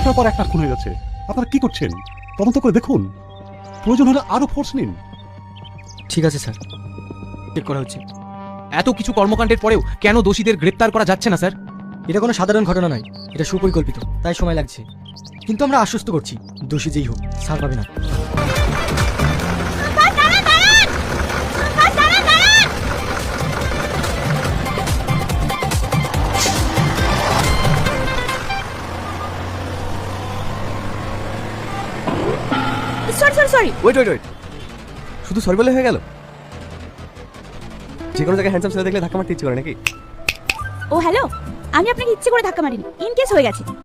একটার পর একটা খুন হয়ে যাচ্ছে, আপনারা কি করছেন? তদন্ত করে দেখুন, প্রয়োজন হলে আরো ফোর্স নিন। ঠিক আছে স্যার, চেক করা হচ্ছে। এত কিছু কর্মকাণ্ডের পরেও কেন দোষীদের গ্রেপ্তার করা যাচ্ছে না স্যার? এটা কোনো সাধারণ ঘটনা নয়, এটা সুপরিকল্পিত, তাই সময় লাগছে। কিন্তু আমরা আশ্বস্ত করছি, দোষী যেই হোক ছাড় পাবে না। সরি ওয়েট, শুধু সরি বলে হয়ে গেল? যে কোনো জায়গায় হ্যান্ডসাম ছেলে দেখলে ধাক্কা মারতে ইচ্ছে করে নাকি? ও হ্যালো, আমি আপনাকে ইচ্ছে করে ধাক্কা মারিনি, ইন কেস হয়ে গেছে।